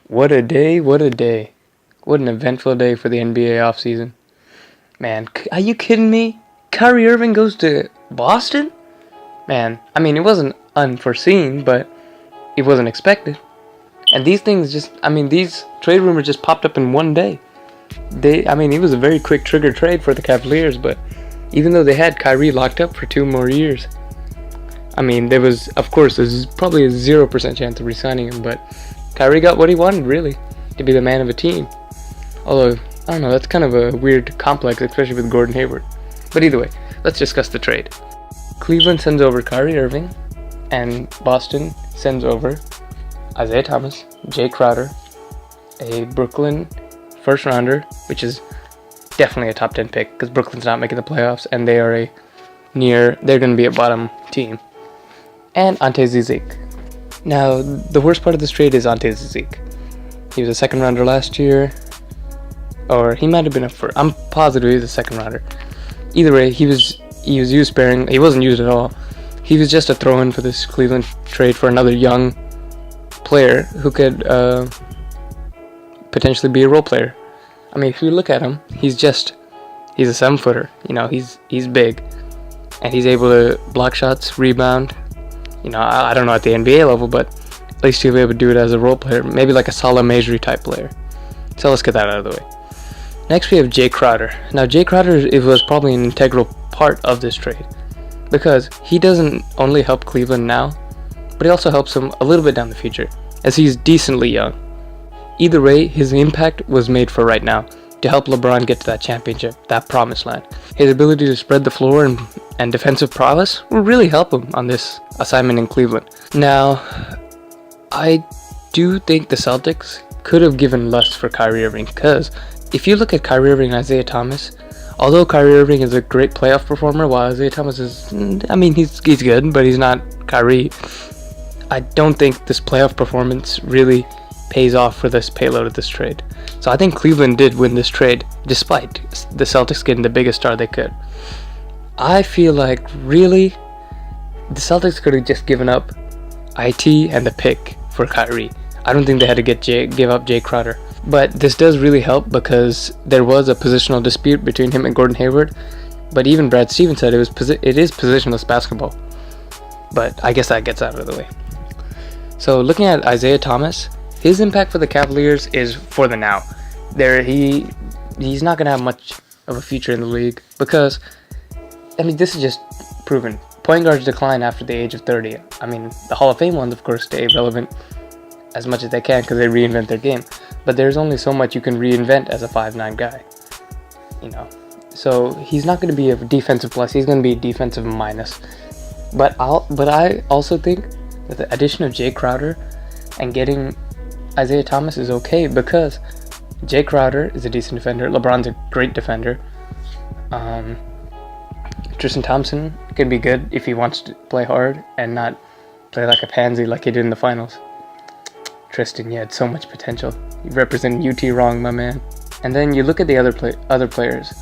What a day, what a day. What an eventful day for the NBA offseason. Man, are you kidding me? Kyrie Irving goes to Boston? Man, I mean, it wasn't unforeseen, but it wasn't expected. And these things these trade rumors just popped up in one day. It was a very quick trigger trade for the Cavaliers, but even though they had Kyrie locked up for 2 more years, there was, of course, there's probably a 0% chance of re-signing him, but Kyrie got what he wanted, really, to be the man of a team. Although, I don't know, that's kind of a weird complex, especially with Gordon Hayward. But either way, let's discuss the trade. Cleveland sends over Kyrie Irving, and Boston sends over Isaiah Thomas, Jay Crowder, a Brooklyn first rounder, which is definitely a top 10 pick, because Brooklyn's not making the playoffs, and they're going to be a bottom team, and Ante Zizic. Now, the worst part of this trade is Ante Zizic. He was a second rounder last year, or he might have been a first. I'm positive he was a second rounder. Either way, he was used sparingly. He wasn't used at all. He was just a throw-in for this Cleveland trade for another young player who could potentially be a role player. If you look at him, he's a 7-footer. He's big, and he's able to block shots, rebound. I don't know at the NBA level, but at least he'll be able to do it as a role player, maybe like a Salah Mejri type player. So let's get that out of the way. Next we have Jay Crowder. Now Jay Crowder was probably an integral part of this trade, because he doesn't only help Cleveland now, but he also helps them a little bit down the future, as he's decently young. Either way, his impact was made for right now, to help LeBron get to that championship, that promised land. His ability to spread the floor and defensive prowess will really help him on this assignment in Cleveland. Now, I do think the Celtics could have given less for Kyrie Irving, because if you look at Kyrie Irving and Isaiah Thomas, although Kyrie Irving is a great playoff performer, while Isaiah Thomas is, he's good, but he's not Kyrie. I don't think this playoff performance really pays off for this payload of this trade. So I think Cleveland did win this trade, despite the Celtics getting the biggest star they could. I feel like, really, the Celtics could have just given up IT and the pick for Kyrie. I don't think they had to give up Jay Crowder. But this does really help, because there was a positional dispute between him and Gordon Hayward. But even Brad Stevens said it is positionless basketball. But I guess that gets out of the way. So looking at Isaiah Thomas, his impact for the Cavaliers is for the now. He's not going to have much of a future in the league, because, this is just proven. Point guards decline after the age of 30. The Hall of Fame ones, of course, stay relevant as much as they can, because they reinvent their game. But there's only so much you can reinvent as a 5'9" guy. So he's not going to be a defensive plus, he's going to be a defensive minus. But I also think that the addition of Jay Crowder and getting Isaiah Thomas is okay, because Jay Crowder is a decent defender, LeBron's a great defender. Tristan Thompson can be good if he wants to play hard and not play like a pansy like he did in the finals. Tristan, you had so much potential. You represent UT wrong, my man. And then you look at the other players.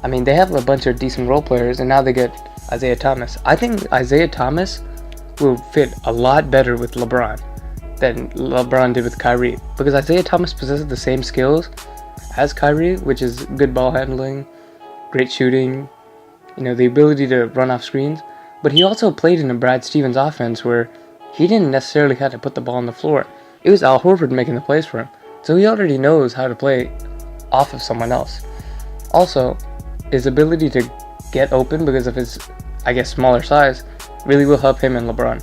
They have a bunch of decent role players, and now they get Isaiah Thomas. I think Isaiah Thomas will fit a lot better with LeBron than LeBron did with Kyrie, because Isaiah Thomas possesses the same skills as Kyrie, which is good ball handling, great shooting, the ability to run off screens. But he also played in a Brad Stevens offense where he didn't necessarily have to put the ball on the floor. It was Al Horford making the plays for him. So he already knows how to play off of someone else. Also, his ability to get open because of his, smaller size really will help him and LeBron.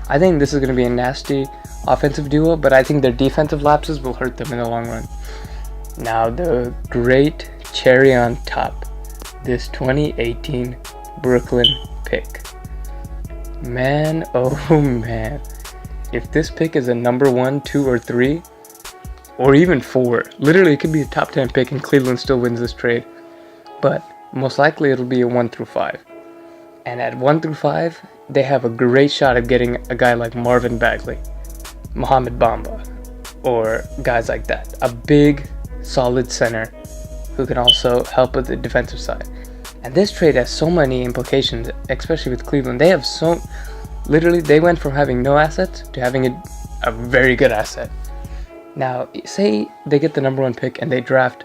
I think this is going to be a nasty offensive duo, but I think their defensive lapses will hurt them in the long run. Now, the great cherry on top, this 2018 Brooklyn pick. Man, oh man. If this pick is a number 1, 2, or 3, or even 4, literally it could be a top 10 pick and Cleveland still wins this trade. But most likely it'll be a 1 through 5. And at 1 through 5, they have a great shot of getting a guy like Marvin Bagley, Mohamed Bamba, or guys like that. A big, solid center who can also help with the defensive side. And this trade has so many implications, especially with Cleveland. They have literally, they went from having no assets to having a very good asset. Now, say they get the number 1 pick and they draft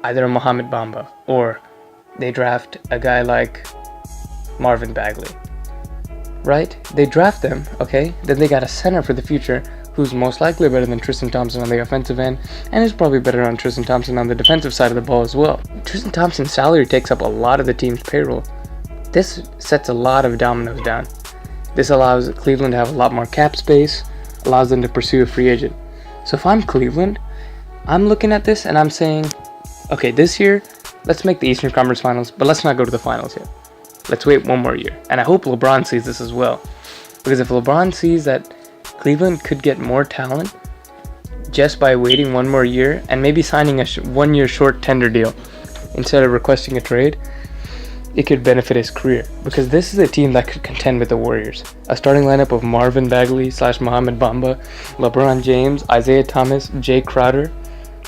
either a Mohamed Bamba or they draft a guy like Marvin Bagley, right? They draft them, okay? Then they got a center for the future who's most likely better than Tristan Thompson on the offensive end and is probably better on Tristan Thompson on the defensive side of the ball as well. Tristan Thompson's salary takes up a lot of the team's payroll. This sets a lot of dominoes down. This allows Cleveland to have a lot more cap space, allows them to pursue a free agent. So if I'm Cleveland, I'm looking at this and I'm saying, okay, this year, let's make the Eastern Conference Finals, but let's not go to the finals yet. Let's wait one more year. And I hope LeBron sees this as well. Because if LeBron sees that Cleveland could get more talent just by waiting one more year and maybe signing a 1 year short tender deal instead of requesting a trade, it could benefit his career. Because this is a team that could contend with the Warriors. A starting lineup of Marvin Bagley / Mohamed Bamba, LeBron James, Isaiah Thomas, Jay Crowder.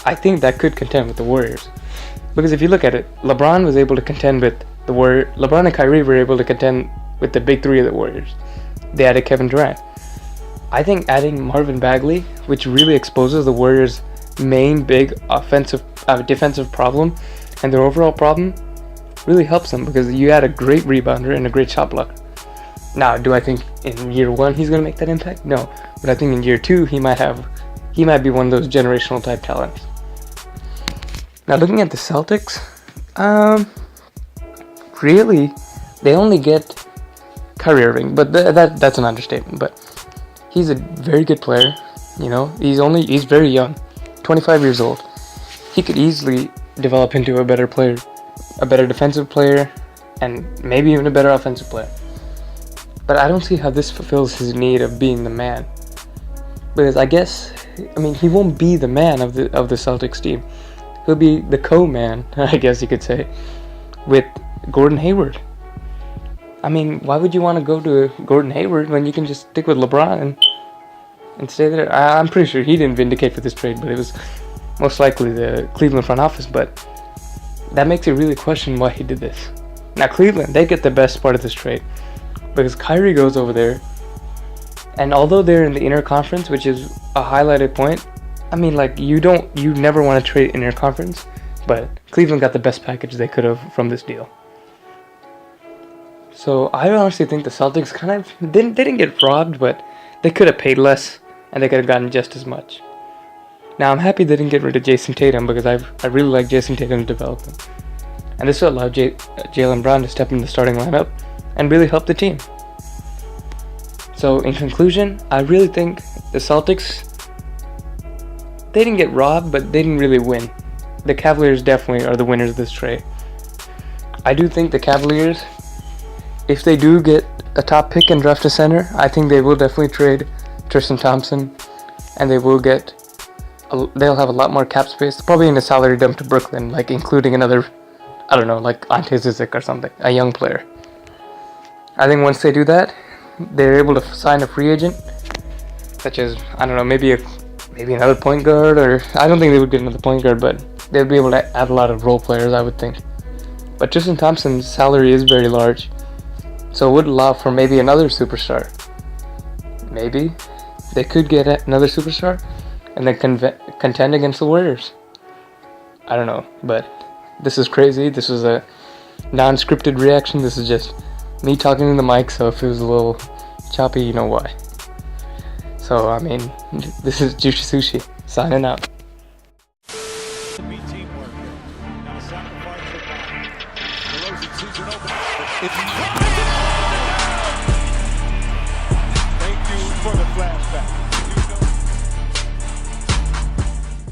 I think that could contend with the Warriors. Because if you look at it, LeBron was able to contend with the Warriors. LeBron and Kyrie were able to contend with the big three of the Warriors. They added Kevin Durant. I think adding Marvin Bagley, which really exposes the Warriors' main big defensive problem and their overall problem, really helps them because you add a great rebounder and a great shot blocker. Now, do I think in year 1 he's going to make that impact? No. But I think in year 2 he might be one of those generational type talents. Now, looking at the Celtics, really, they only get Kyrie Irving, but that's an understatement. But he's a very good player. You know, he's very young, 25 years old. He could easily develop into a better player, a better defensive player, and maybe even a better offensive player. But I don't see how this fulfills his need of being the man. Because he won't be the man of the Celtics team. He'll be the co-man, I guess you could say, with Gordon Hayward. I mean, why would you want to go to Gordon Hayward when you can just stick with LeBron and stay there? I'm pretty sure he didn't vindicate for this trade, but it was most likely the Cleveland front office. But that makes you really question why he did this. Now, Cleveland, they get the best part of this trade because Kyrie goes over there, and although they're in the inner conference, which is a highlighted point, I mean, like, you never want to trade inner conference, but Cleveland got the best package they could have from this deal. So I honestly think the Celtics kind of didn't get robbed, but they could have paid less and they could have gotten just as much. Now, I'm happy they didn't get rid of Jason Tatum because I really like Jason Tatum's development. And this will allow Jaylen Brown to step in the starting lineup and really help the team. So, in conclusion, I really think the Celtics, they didn't get robbed, but they didn't really win. The Cavaliers definitely are the winners of this trade. I do think the Cavaliers, if they do get a top pick and draft a center, I think they will definitely trade Tristan Thompson, and they'll have a lot more cap space, probably in a salary dump to Brooklyn, like including another, I don't know, like Ante Zizic or something, a young player. I think once they do that, they're able to sign a free agent, such as, I don't know, maybe another point guard, or I don't think they would get another point guard, but they'll be able to add a lot of role players, I would think. But Tristan Thompson's salary is very large, so it would allow for maybe another superstar. Maybe they could get another superstar and then contend against the Warriors. I don't know, but this is crazy. This is a non-scripted reaction. This is just me talking in the mic, so if it was a little choppy, you know why. So, I mean, this is Juicy Sushi, signing out. It's